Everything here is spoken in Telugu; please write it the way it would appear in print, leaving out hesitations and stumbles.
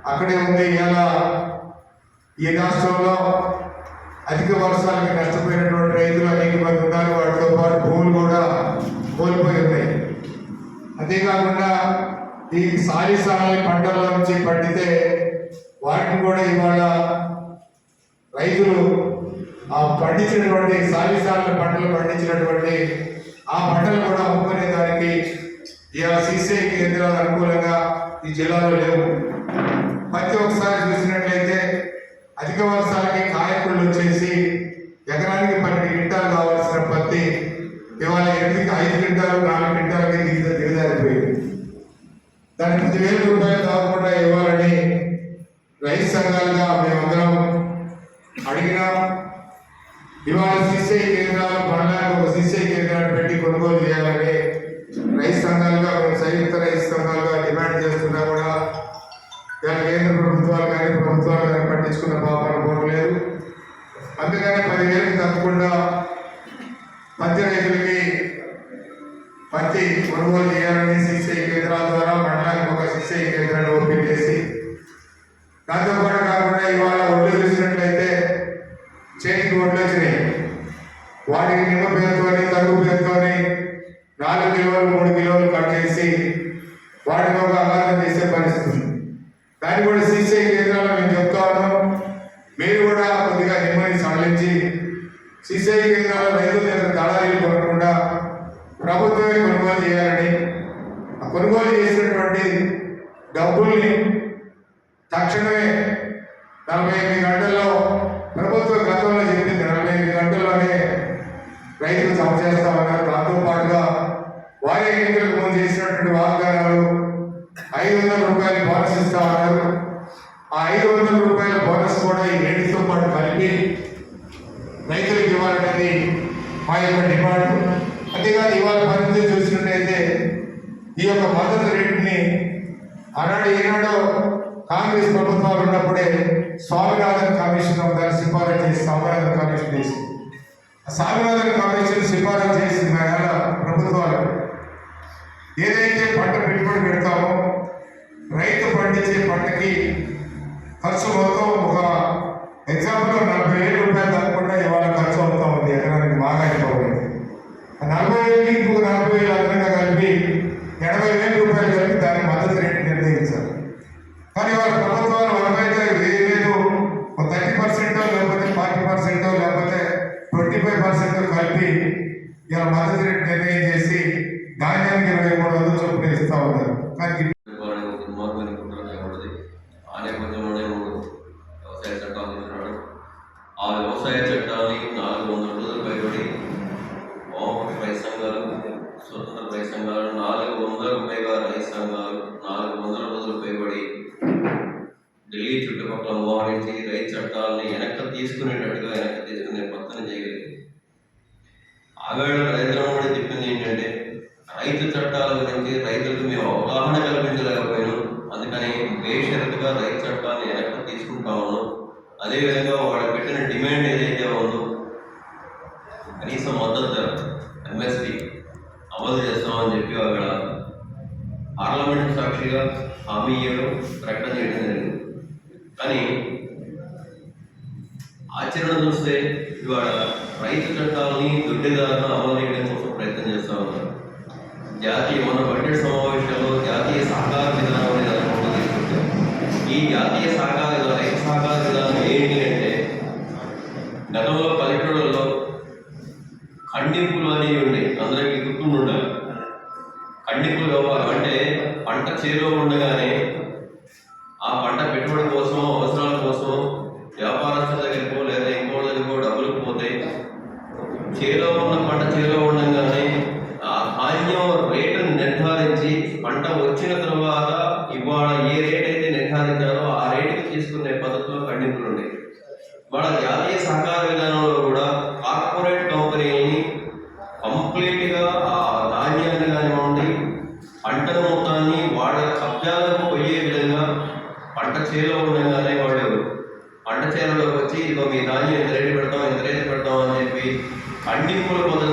అక్కడే ఉంది. ఇలా ఈ రాష్ట్రంలో అధిక వర్షాలకి నష్టపోయినటువంటి రైతులు అనేక మంది ఉన్నారు. వాటితో పాటు భూములు కూడా కోల్పోయి ఉన్నాయి. అంతేకాకుండా ఈ సాలి పంటల నుంచి పండితే వాటిని కూడా ఇవాళ రైతులు ఆ పండించినటువంటి సాలి పంటలు పండించినటువంటి ఆ పంటలు కూడా అమ్ముకునే దానికి ఇవాళ సిసిఐ కేంద్రాలు అనుకూలంగా ఈ జిల్లాలో లేవు. పత్తి ఒకసారి చూసినట్లయితే అధిక వర్షాలకి కాయకుళ్ళు వచ్చేసి ఎకరానికి 12 క్వింటాలు కావాల్సిన పత్తి ఇవాళ 5 క్వింటాలు 4 క్వింటాలకి దిగజారిపోయింది. దానికి 10,000 రూపాయలు కాకుండా ఇవ్వాలని రైతు సంఘాలుగా మేమందరం అడిగినాం. ఇవాళ సిసిఐ కేంద్రాలు మండలానికి ఒక సిసిఐ కేంద్రాన్ని పెట్టి కొనుగోలు చేయాలని రైతు సంఘాలుగా మేము సంయుక్త రైతు సంఘాలుగా డిమాండ్ చేస్తున్నా కూడా కేంద్ర ప్రభుత్వాలు కానీ ప్రభుత్వాలు కానీ పట్టించుకున్న పాపాలు పోవట్లేదు. అందుకని 10,000కి తప్పకుండా పత్తి రైతులకి పత్తి కొనుగోలు చేయాలని సిసిఐ కేంద్రాల ద్వారా మండలానికి ఒక సిసిఐ కేంద్రాన్ని ఓపెన్ చేసి, దాంతో పాటు కాకుండా ఇవాళ ఒడ్లు చూసినట్లయితే చేతికి ఒడ్లు వచ్చినాయి. వాటికి నిమ్మ పేరుతోని తరుగు పేరుతోని 4 కిలోలు 3 కిలోలు కట్ చేసి వాటిని ఒక అగాధం చేసే పరిస్థితి. దాన్ని కూడా సిసిఐ కేంద్రాల్లో మేము చెప్తా ఉన్నాం. మీరు కూడా కొద్దిగా నిమ్మని సడలించి సిసిఐ కేంద్రాల్లో రైతుల దగ్గర దళారీలు కొనకుండా ప్రభుత్వమే కొనుగోలు చేయాలని, ఆ కొనుగోలు చేసినటువంటి డబ్బుల్ని తక్షణమే 48 గంటల్లో ప్రభుత్వ గతంలో చెప్పింది 48 గంటల్లోనే రైతులు జమ చేస్తామన్నారు. దాంతో పాటుగా వారి ఎన్నికలకు ముందు చేసినటువంటి వాగ్దానాలు 500 రూపాయలు బోనస్ ఇస్తామన్నారు. ఆ 500 రూపాయల బోనస్ కూడా ఈ రేటుతో పాటు కలిపి రైతులకు ఇవ్వాలనేది మా యొక్క డిమాండ్. అంతేకాదు ఇవాళ పరిస్థితి చూసినట్టయితే ఈ యొక్క మద్దతు రేటుని ఈనాడు కాంగ్రెస్ ప్రభుత్వాలు ఉన్నప్పుడే స్వామినాథన్ కమిషన్ దాన్ని సిఫారసు చేసి స్వామినాథన్ కమిషన్ చేసింది. స్వామినాథన్ కమిషన్ సిఫారసు చేసిన ప్రభుత్వాలు ఏదైతే పంట పెట్టుబడి పెడతామో రైతు పండించే పంటకి ఖర్చు మొత్తం ఒక ఎగ్జాంపుల్ 40,000 రూపాయలు తప్పకుండా ఇవాళ ఖర్చు అవుతా ఉంది ఎకరానికి. బాగా అయిపోయింది. 40,000కి ఇంకొక 40,000 అదనంగా కలిపి 80,000 రూపాయలు కలిపి దాని మద్దతు రేటు నిర్ణయించారు. కానీ వాళ్ళ ప్రభుత్వాలు మనమైతే లేదు 30% లేకపోతే 40% లేకపోతే 25% కలిపి ఇలా మద్దతు రేటు నిర్ణయం చేసి ధాన్యానికి 2300 చొప్పున ఇస్తా ఉన్నారు. కానీ ఆ నేపథ్యంలోనే వ్యవసాయ చట్టాలు తీసుకున్నాడు. ఆ వ్యవసాయ చట్టాన్ని 400 రోజులు పైబడి వామపక్ష రైతు సంఘాలు, స్వతంత్ర రైతు సంఘాలు, 400 పైగా రైతు సంఘాలు 400 రోజులు పైబడి ఢిల్లీ చుట్టుపక్కల మోహరించి రైతు చట్టాలని వెనక్కి తీసుకునే ప్రయత్నం చేయగలిగింది. ఆవేళ నరేంద్ర మోడీ చెప్పింది ఏంటంటే రైతు చట్టాల గురించి రైతులకు మేము అవగాహన కల్పించలేకపోయాను, అందుకని బేషరతుగా రైతు చట్టాన్ని వెనక్కి తీసుకుంటా ఉన్నాం. అదేవిధంగా వాళ్ళు పెట్టిన డిమాండ్ ఏదైతే ఉందో కనీస మద్దతు ధర ఎంఎస్పి అమలు చేస్తామని చెప్పి అక్కడ పార్లమెంట్ సాక్షిగా హామీ ఇవ్వడం ప్రకటన చేయడం జరిగింది. కానీ ఆచరణ చూస్తే ఇవాళ రైతు చట్టాలని దొడ్డిదారులను అమలు చేయడం కోసం ప్రయత్నం చేస్తూ ఉన్నారు. మన బడ్జెట్ సమావేశాల్లో జాతీయ సహకార విధానం అనేది అనుకుంటూ తీసుకుంటాం. ఈ జాతీయ రైతు సహకార విధానం ఏంటి అంటే గతంలో పల్లెటూళ్ళలో ఖండింపులు అనేవి ఉండే, అందరికీ గుర్తుండి ఉండాలి. ఖండింపులు అంటే పంట చేలో ఉండగానే ఆ పంట పెట్టుబడి కోసం అవసరాల కోసం వ్యాపారస్తుల దగ్గరకో లేదా ఇంకో దగ్గరకో డబ్బులకు పోతే చేలో ఉన్న పంట చేలో ఉండగానే ఆ ధాన్యం రేటును నిర్ధారించి పంట వచ్చిన తర్వాత ఇవాళ ఏ రేట్ అయితే నిర్ధారించారో ఆ రేటుకి తీసుకునే పద్ధతిలో ఖండింపులు ఉండేవి. ఇవాళ జాతీయ సహకార విధానంలో కూడా కార్పొరేట్ కంపెనీలని కంప్లీట్గా ఆ ధాన్యాన్ని కానివ్వండి పంట మొత్తాన్ని వాళ్ళ కబ్జాలకు పోయే విధంగా పంట చేలో ఉండగానే వాళ్ళు పంట చేలలోకి వచ్చి ఇదో మీ ధాన్యం ఎంత రేటు పెడతాం అని చెప్పి ఖండింపుల పద్ధతి